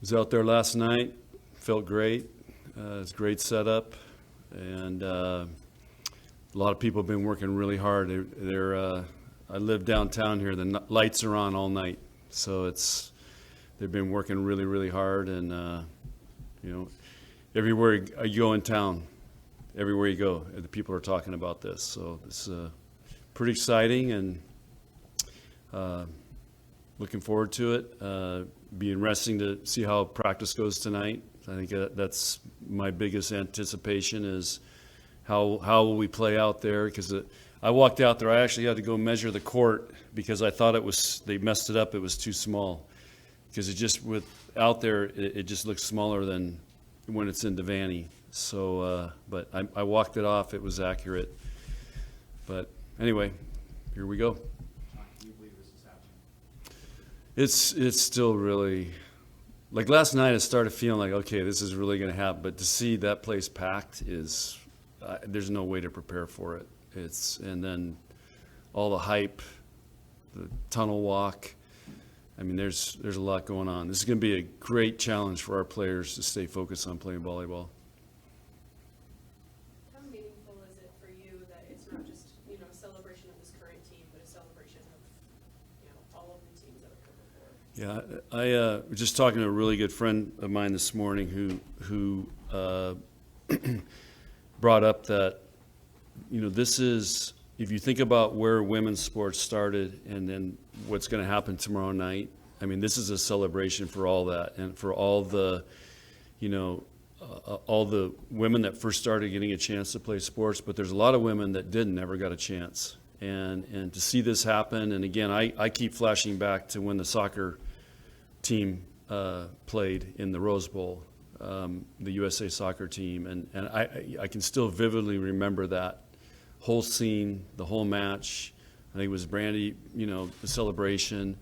Was out there last night, felt great. It's a great setup, and a lot of people have been working really hard. I live downtown here. The lights are on all night, so they've been working really, really hard. And everywhere you go in town, everywhere you go, the people are talking about this. So it's pretty exciting, and looking forward to it. Be interesting to see how practice goes tonight. I think that's my biggest anticipation is how will we play out there, because I walked out there. I actually had to go measure the court because I thought they messed it up. It was too small, because out there it just looks smaller than when it's in Devaney. So, but I walked it off. It was accurate. But anyway, here we go. Can you believe this is happening? It's still really, like last night I started feeling like, okay, this is really going to happen. But to see that place packed is, there's no way to prepare for it. And then all the hype, the tunnel walk. I mean, there's a lot going on. This is going to be a great challenge for our players to stay focused on playing volleyball. How meaningful is it for you that it's not just a celebration of this current team, but a celebration of all of the teams that have come before? Yeah, I was just talking to a really good friend of mine this morning who brought up that this is, if you think about where women's sports started and then what's going to happen tomorrow night, I mean, this is a celebration for all that, and for all the women that first started getting a chance to play sports. But there's a lot of women that never got a chance, and to see this happen. And again, I keep flashing back to when the soccer team played in the Rose Bowl, the USA soccer team, and I can still vividly remember that whole scene, the whole match. I think it was Brandy, the celebration,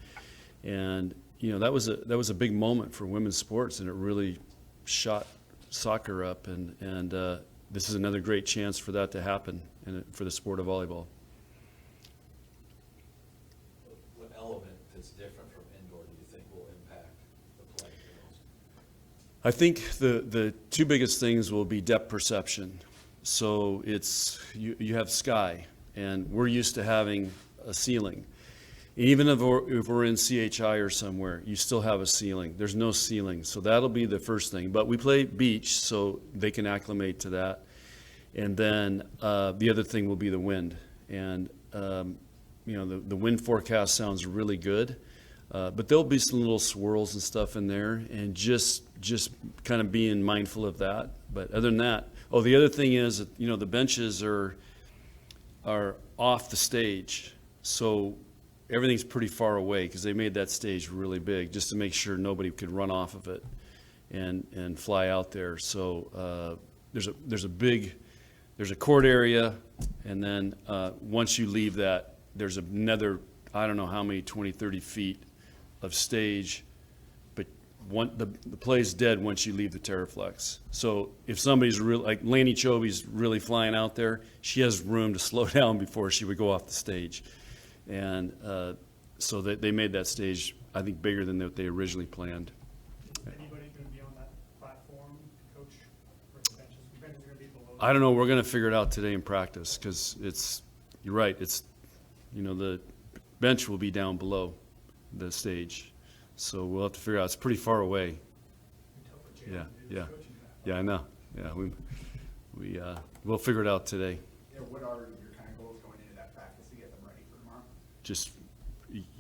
and that was a big moment for women's sports, and it really shot soccer up, and this is another great chance for that to happen, and for the sport of volleyball. What element that's different from indoor do you think will impact the play the most? I think the two biggest things will be depth perception. So it's you have sky, and we're used to having a ceiling. Even if we're in CHI or somewhere, you still have a ceiling. There's no ceiling, so that'll be the first thing. But we play beach, so they can acclimate to that. And then the other thing will be the wind. And the wind forecast sounds really good, but there'll be some little swirls and stuff in there, and just kind of being mindful of that. But other than that, the other thing is that, the benches are off the stage, so everything's pretty far away, because they made that stage really big just to make sure nobody could run off of it and fly out there. So there's a court area, and then once you leave that, there's another, I don't know how many, 20, 30 feet of stage. The play's dead once you leave the Terraflex. So if somebody's like Lainey Choby's really flying out there, she has room to slow down before she would go off the stage. And so they made that stage, I think, bigger than what they originally planned. Anybody going to be on that platform, coach, or the benches? The benches are going to be below. I don't know. We're going to figure it out today in practice, because you're right. The bench will be down below the stage. So we'll have to figure out. It's pretty far away. Yeah. I know. Yeah, we'll figure it out today. Yeah, what are your kind of goals going into that practice to get them ready for tomorrow? Just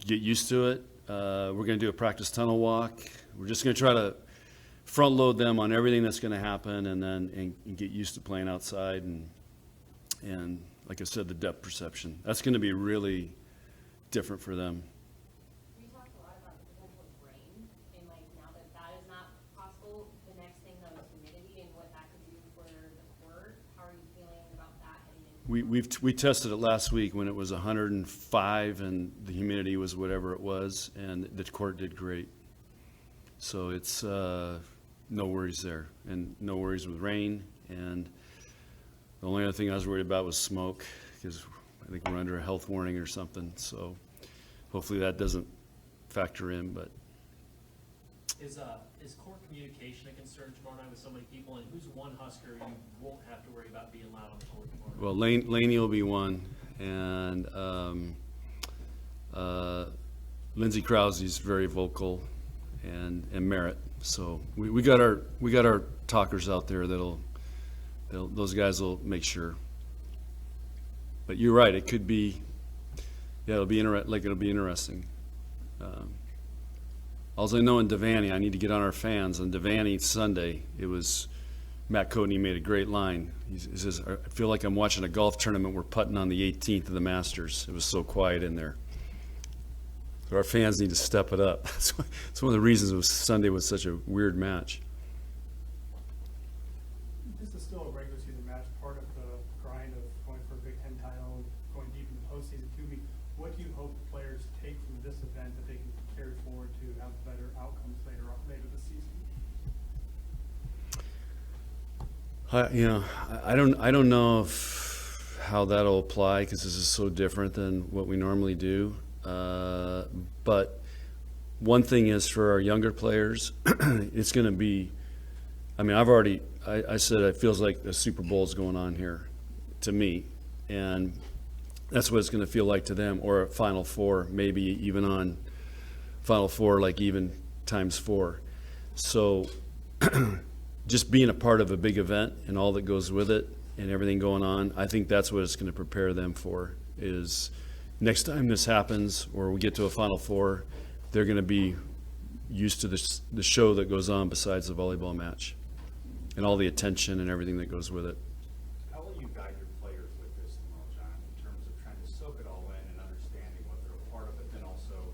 get used to it. We're going to do a practice tunnel walk. We're just going to try to front load them on everything that's going to happen, and get used to playing outside, and like I said, the depth perception. That's going to be really different for them. We tested it last week when it was 105 and the humidity was whatever it was, and the court did great. So it's no worries there, and no worries with rain. And the only other thing I was worried about was smoke, because I think we're under a health warning or something. So hopefully that doesn't factor in. But Is court communication a concern tomorrow night with so many people, and who's one Husker you won't have to worry about being loud on the court tomorrow night? Well, Laney will be one, and Lindsey Krause's very vocal, and Merritt. So we got our talkers out there those guys will make sure. But you're right, it could be, yeah, it'll be interesting. Also, I know in Devaney, I need to get on our fans. On Devaney Sunday, it was Matt Coatney made a great line. He says, "I feel like I'm watching a golf tournament. We're putting on the 18th of the Masters." It was so quiet in there. So our fans need to step it up. That's one of the reasons Sunday was such a weird match. This is still a regular season match, part of the grind of going for a Big Ten title, going deep in the postseason too. What do you hope players take from this event that they can carry forward to have better outcomes later this season? I don't know how that'll apply because this is so different than what we normally do. But one thing is for our younger players, it's going to be. I mean, I said it feels like the Super Bowl is going on here, to me, and that's what it's going to feel like to them, or a Final Four, maybe even on Final Four, like even times 4. So just being a part of a big event and all that goes with it and everything going on, I think that's what it's going to prepare them for, is next time this happens or we get to a Final Four, they're going to be used to the show that goes on besides the volleyball match and all the attention and everything that goes with it. How will you guide your players with this tomorrow, John, in terms of trying to soak it all in and understanding what they're a part of, but then also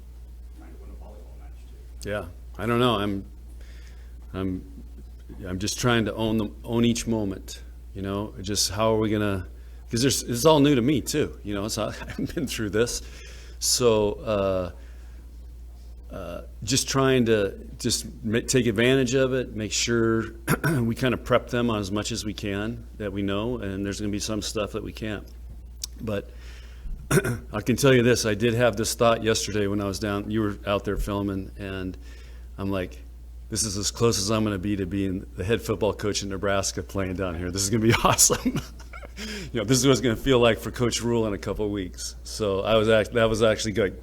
trying to win a volleyball match too? Yeah, I don't know. I'm just trying to own each moment. Just how are we gonna? Because it's all new to me too. I haven't been through this, so just trying to take advantage of it. Make sure we kind of prep them on as much as we can that we know, and there's going to be some stuff that we can't. But I can tell you this: I did have this thought yesterday when I was down. You were out there filming, and I'm like, this is as close as I'm going to be being the head football coach in Nebraska playing down here. This is going to be awesome. This is what it's going to feel like for Coach Rule in a couple of weeks. So that was actually like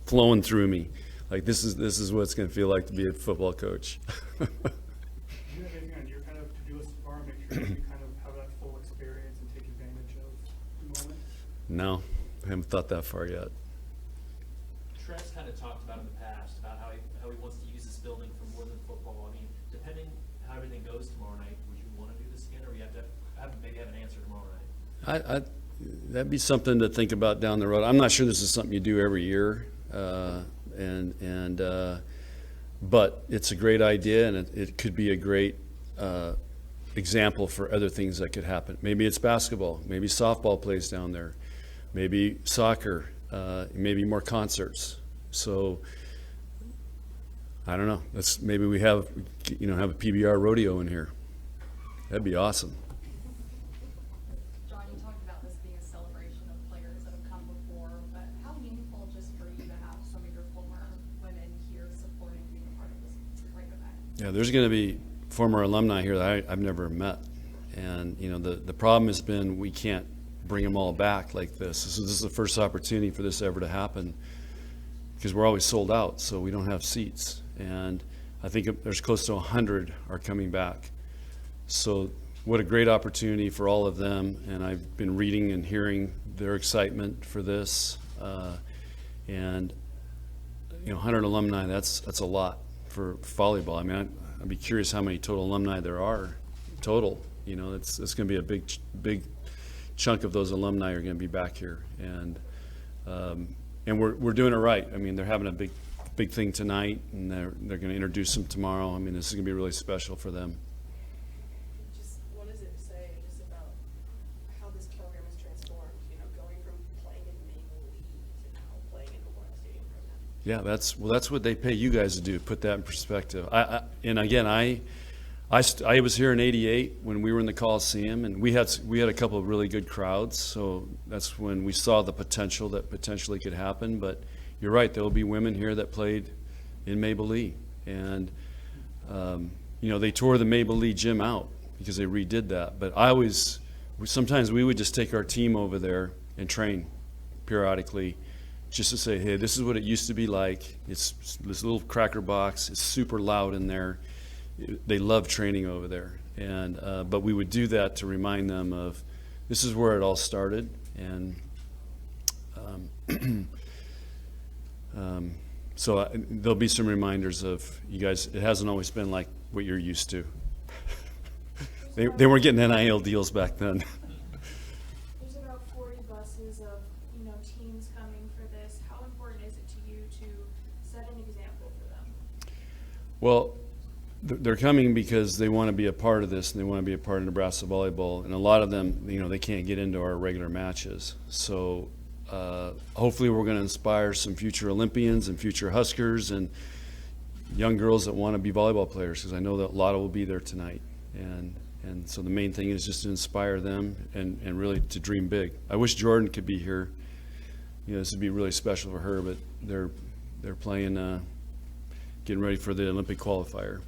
flowing through me. Like this is what it's going to feel like to be a football coach. Do you have anything on your kind of to-do list tomorrow? Make sure you kind of have that full experience and take advantage of the moment? No, I haven't thought that far yet. Trent's kind of talked about in the past about how he wants to use this building for more than football. I mean, depending how everything goes tomorrow night, would you want to do this again, or you have to maybe have an answer tomorrow night? That'd be something to think about down the road. I'm not sure this is something you do every year, but it's a great idea, and it could be a great example for other things that could happen. Maybe it's basketball, maybe softball plays down there, maybe soccer, maybe more concerts. So I don't know. Maybe we have a PBR rodeo in here. That'd be awesome. John, you talked about this being a celebration of players that have come before, but how meaningful just for you to have some of your former women here supporting being a part of this great event? Yeah, there's going to be former alumni here that I've never met. And, the problem has been we can't bring them all back like this. So this is the first opportunity for this ever to happen because we're always sold out, so we don't have seats. And I think there's close to 100 are coming back. So what a great opportunity for all of them. And I've been reading and hearing their excitement for this. And 100 alumni, that's a lot for volleyball. I mean, I'd be curious how many total alumni there are total. It's going to be a big chunk of those alumni are going to be back here. And we're doing it right. I mean, they're having a big thing tonight, and they're going to introduce them tomorrow. I mean, this is going to be really special for them. Just what does it say just about how this program has transformed, going from playing in Maple League to now playing in the Royal Stadium program? Yeah, that's what they pay you guys to do. Put that in perspective. I was here in '88 when we were in the Coliseum, and we had a couple of really good crowds. So that's when we saw the potential that potentially could happen. But you're right, there will be women here that played in Maple League, And, they tore the Maple Leaf gym out because they redid that. But sometimes we would just take our team over there and train periodically just to say, hey, this is what it used to be like. It's this little cracker box. It's super loud in there. They love training over there. And but we would do that to remind them of this is where it all started. And so there'll be some reminders of you guys. It hasn't always been like what you're used to. They weren't getting NIL deals back then. There's about 40 buses of, teams coming for this. How important is it to you to set an example for them? Well, they're coming because they want to be a part of this, and they want to be a part of Nebraska volleyball. And a lot of them, they can't get into our regular matches. So hopefully we're going to inspire some future Olympians and future Huskers and young girls that want to be volleyball players, because I know that a lot will be there tonight. And so the main thing is just to inspire them and really to dream big. I wish Jordan could be here. This would be really special for her, but they're playing, getting ready for the Olympic qualifier.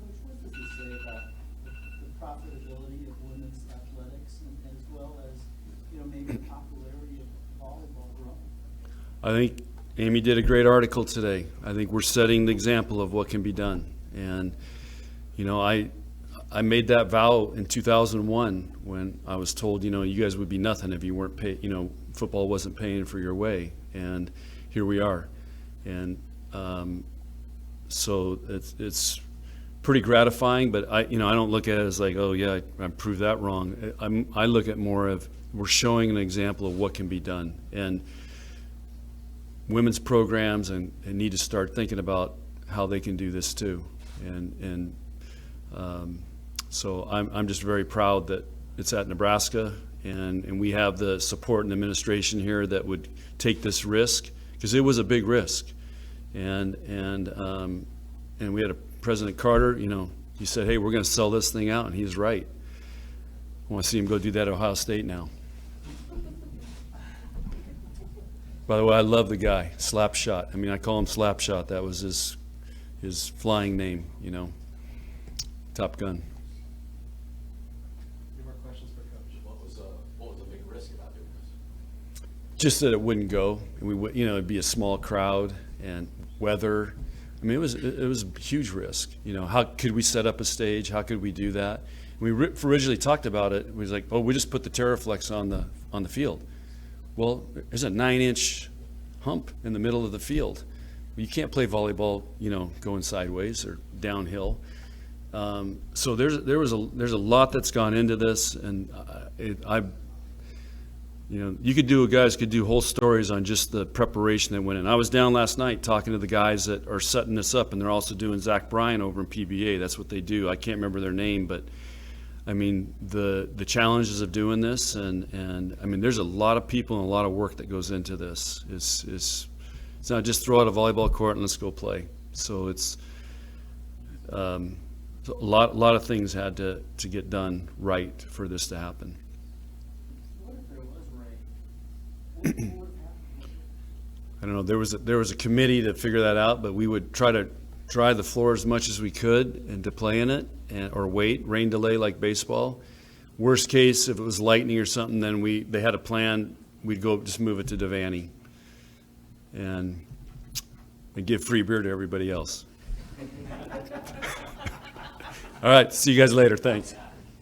Coach, what does this say about the profitability of women's athletics and as well as, maybe the popularity of volleyball growing? I think Amy did a great article today. I think we're setting the example of what can be done. And, I made that vow in 2001 when I was told, you guys would be nothing if you weren't paid, football wasn't paying for your way. And here we are. And so it's pretty gratifying, but I don't look at it as like, oh yeah, I proved that wrong. I look at more of we're showing an example of what can be done. And women's programs and need to start thinking about how they can do this too. And so I'm just very proud that it's at Nebraska, and we have the support and administration here that would take this risk, because it was a big risk. And we had a President Carter, he said, hey, we're going to sell this thing out, and he's right. I want to see him go do that at Ohio State now. By the way, I love the guy, Slapshot. I call him Slapshot. That was his flying name, Top Gun. Any more questions for Coach? What was a big risk about doing this? Just that it wouldn't go, and we would, it'd be a small crowd and weather. It was a huge risk. How could we set up a stage? How could we do that? We originally talked about it. We was like, we just put the Terraflex on the field. Well, there's a 9-inch hump in the middle of the field. You can't play volleyball, going sideways or downhill. So there's a lot that's gone into this, and guys could do whole stories on just the preparation that went in. I was down last night talking to the guys that are setting this up, and they're also doing Zach Bryan over in PBA. That's what they do. I can't remember their name, but the challenges of doing this, and there's a lot of people and a lot of work that goes into this. It's not just throw out a volleyball court and let's go play. So it's a lot of things had to get done right for this to happen. What if there was rain? What would have happened? I don't know. There was a committee to figure that out, but we would try to dry the floor as much as we could and to play in it, or wait, rain delay like baseball. Worst case, if it was lightning or something, then they had a plan. We'd go just move it to Devaney and give free beer to everybody else. All right, see you guys later. Thanks.